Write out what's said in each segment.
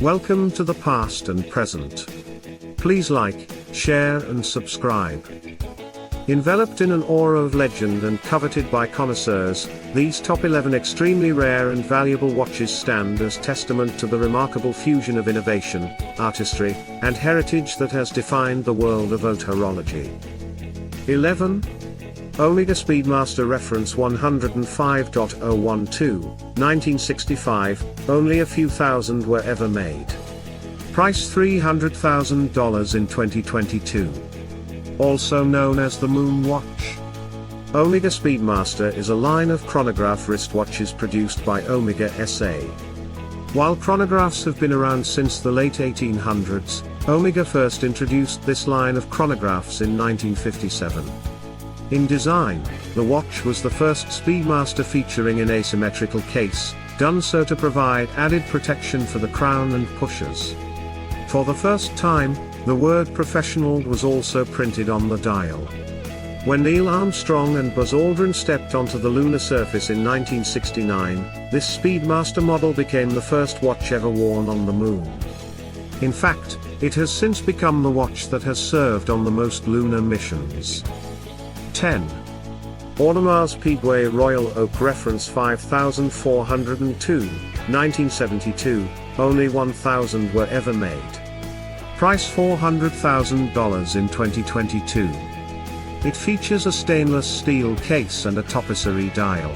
Welcome to the past and present. Please like, share and subscribe. Enveloped in an aura of legend and coveted by connoisseurs, these top 11 extremely rare and valuable watches stand as testament to the remarkable fusion of innovation, artistry, and heritage that has defined the world of haute horology. 11. Omega Speedmaster Reference 105.012, 1965, only a few thousand were ever made. Price $300,000 in 2022. Also known as the Moon Watch. Omega Speedmaster is a line of chronograph wristwatches produced by Omega SA. While chronographs have been around since the late 1800s, Omega first introduced this line of chronographs in 1957. In design, the watch was the first Speedmaster featuring an asymmetrical case, done so to provide added protection for the crown and pushers. For the first time, the word professional was also printed on the dial. When Neil Armstrong and Buzz Aldrin stepped onto the lunar surface in 1969, this Speedmaster model became the first watch ever worn on the moon. In fact, it has since become the watch that has served on the most lunar missions. 10. Audemars Piguet Royal Oak Reference 5402, 1972, only 1,000 were ever made. Price $400,000 in 2022. It features a stainless steel case and a tapisserie dial.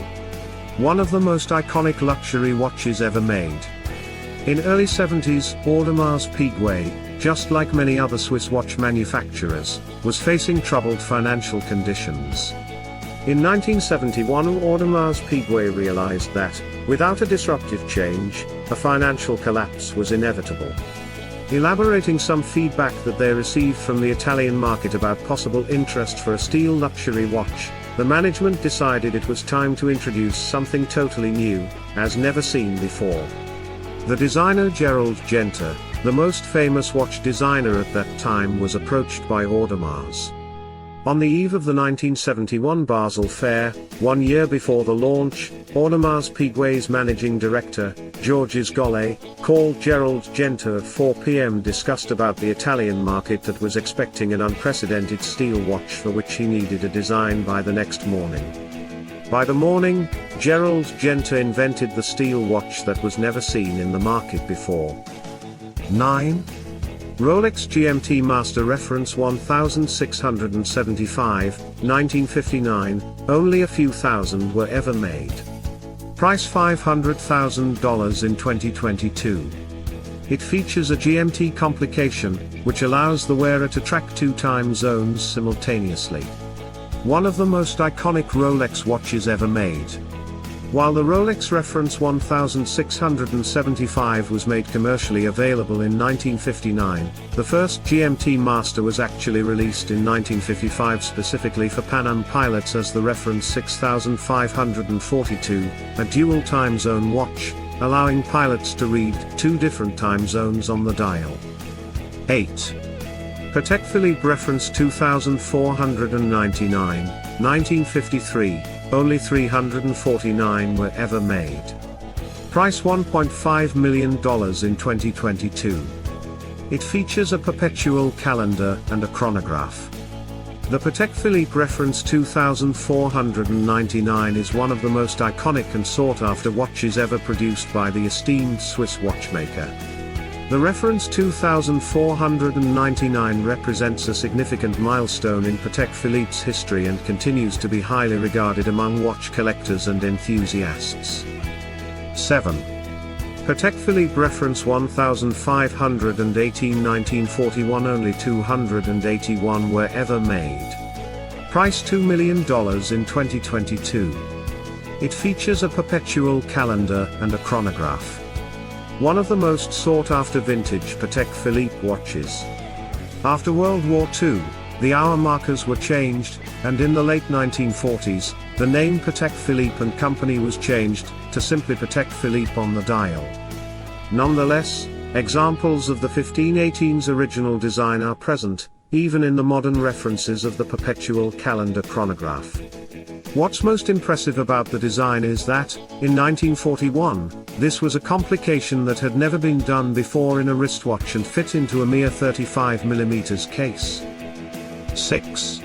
One of the most iconic luxury watches ever made. In early 70s, Audemars Piguet, just like many other Swiss watch manufacturers, was facing troubled financial conditions. In 1971, Audemars Piguet realized that, without a disruptive change, a financial collapse was inevitable. Elaborating some feedback that they received from the Italian market about possible interest for a steel luxury watch, the management decided it was time to introduce something totally new, as never seen before. The designer Gerald Genta, the most famous watch designer at that time, was approached by Audemars. On the eve of the 1971 Basel Fair, 1 year before the launch, Audemars Piguet's managing director, Georges Gollet, called Gerald Genta at 4 p.m. discussed about the Italian market that was expecting an unprecedented steel watch for which he needed a design by the next morning. By the morning, Gerald Genta invented the steel watch that was never seen in the market before. 9. Rolex GMT Master Reference 1675, 1959, only a few thousand were ever made. Price $500,000 in 2022. It features a GMT Complication, which allows the wearer to track 2 time zones simultaneously. One of the most iconic Rolex watches ever made. While the Rolex Reference 1675 was made commercially available in 1959, the first GMT Master was actually released in 1955 specifically for Pan Am pilots as the Reference 6542, a dual time zone watch, allowing pilots to read 2 different time zones on the dial. 8. Patek Philippe Reference 2499, 1953, only 349 were ever made. Price $1.5 million in 2022. It features a Perpetual calendar and a chronograph. The Patek Philippe Reference 2499 is one of the most iconic and sought-after watches ever produced by the esteemed Swiss watchmaker. The Reference 2499 represents a significant milestone in Patek Philippe's history and continues to be highly regarded among watch collectors and enthusiasts. 7. Patek Philippe Reference 1518, 1941, only 281 were ever made. Price $2 million in 2022. It features a Perpetual calendar and a chronograph. One of the most sought-after vintage Patek Philippe watches. After World War II, the hour markers were changed, and in the late 1940s, the name Patek Philippe and Company was changed to simply Patek Philippe on the dial. Nonetheless, examples of the 1518's original design are present, even in the modern references of the Perpetual calendar chronograph. What's most impressive about the design is that, in 1941, this was a complication that had never been done before in a wristwatch and fit into a mere 35mm case. 6.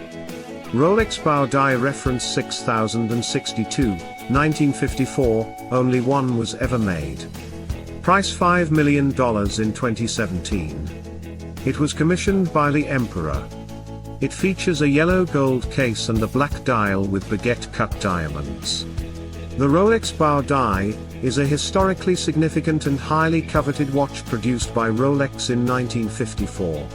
Rolex Bow Die Reference 6062, 1954, only one was ever made. Price $5 million in 2017. It was commissioned by the Emperor. It features a yellow gold case and a black dial with baguette cut diamonds. The Rolex Bow Die is a historically significant and highly coveted watch produced by Rolex in 1954.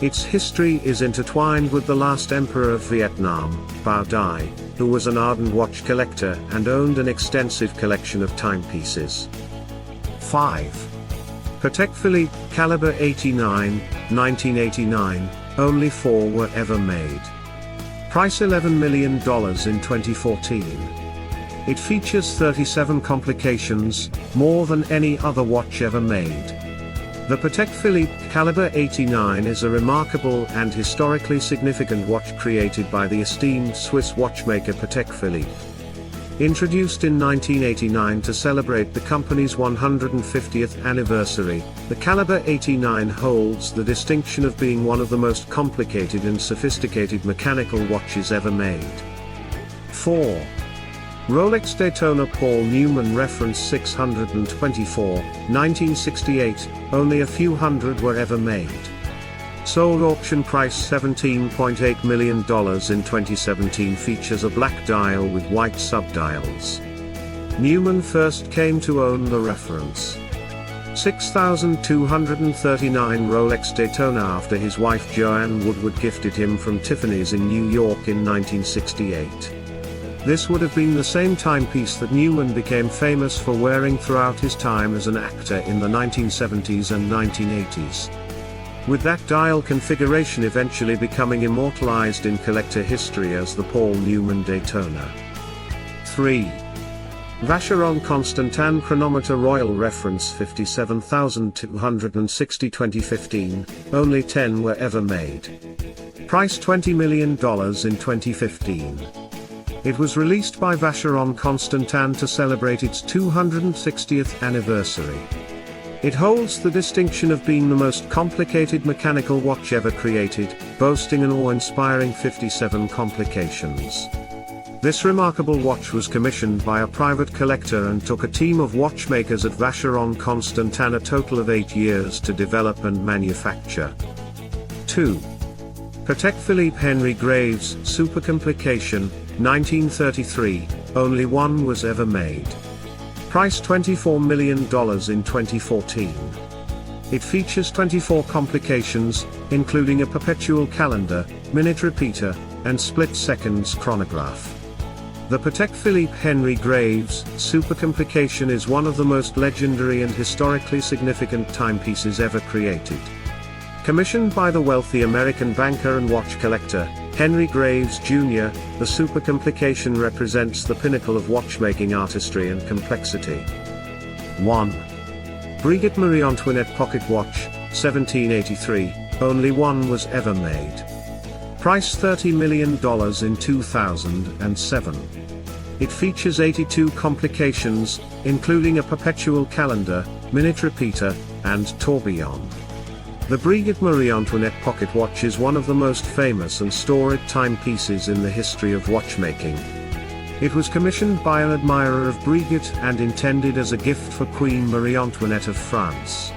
Its history is intertwined with the last emperor of Vietnam, Bao Dai, who was an ardent watch collector and owned an extensive collection of timepieces. 5. Patek Philippe, caliber 89, 1989, only 4 were ever made. Price $11 million in 2014. It features 37 complications, more than any other watch ever made. The Patek Philippe caliber 89 is a remarkable and historically significant watch created by the esteemed Swiss watchmaker Patek Philippe. Introduced in 1989 to celebrate the company's 150th anniversary, the caliber 89 holds the distinction of being one of the most complicated and sophisticated mechanical watches ever made. 4. Rolex Daytona Paul Newman Reference 624, 1968, only a few hundred were ever made. Sold auction price $17.8 million in 2017. Features a black dial with white subdials. Newman first came to own the reference 6239 Rolex Daytona after his wife Joanne Woodward gifted him from Tiffany's in New York in 1968. This would have been the same timepiece that Newman became famous for wearing throughout his time as an actor in the 1970s and 1980s. With that dial configuration eventually becoming immortalized in collector history as the Paul Newman Daytona. 3. Vacheron Constantin Chronometer Royal Reference 57260 2015, only 10 were ever made. Price $20 million in 2015. It was released by Vacheron Constantin to celebrate its 260th anniversary. It holds the distinction of being the most complicated mechanical watch ever created, boasting an awe-inspiring 57 complications. This remarkable watch was commissioned by a private collector and took a team of watchmakers at Vacheron Constantin a total of 8 years to develop and manufacture. 2. Patek Philippe Henry Graves Super Complication, 1933, only one was ever made. Price $24 million in 2014. It features 24 complications, including a perpetual calendar, minute repeater, and split seconds chronograph. The Patek Philippe Henry Graves Super Complication is one of the most legendary and historically significant timepieces ever created. Commissioned by the wealthy American banker and watch collector, Henry Graves Jr., the Super Complication represents the pinnacle of watchmaking artistry and complexity. 1. Brigade Marie Antoinette Pocket Watch, 1783, only one was ever made. Price $30 million in 2007. It features 82 complications, including a perpetual calendar, minute repeater, and tourbillon. The Brigade Marie Antoinette Pocket Watch is one of the most famous and storied timepieces in the history of watchmaking. It was commissioned by an admirer of Brigade and intended as a gift for Queen Marie Antoinette of France.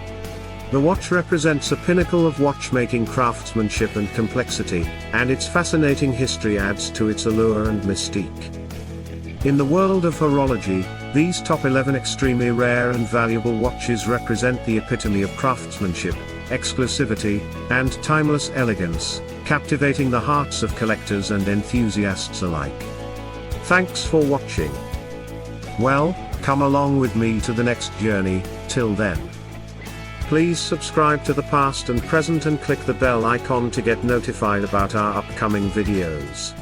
The watch represents a pinnacle of watchmaking craftsmanship and complexity, and its fascinating history adds to its allure and mystique. In the world of horology, these top 11 extremely rare and valuable watches represent the epitome of craftsmanship, exclusivity, and timeless elegance, captivating the hearts of collectors and enthusiasts alike. Thanks for watching. Well, come along with me to the next journey. Till then, please subscribe to the past and present and click the bell icon to get notified about our upcoming videos.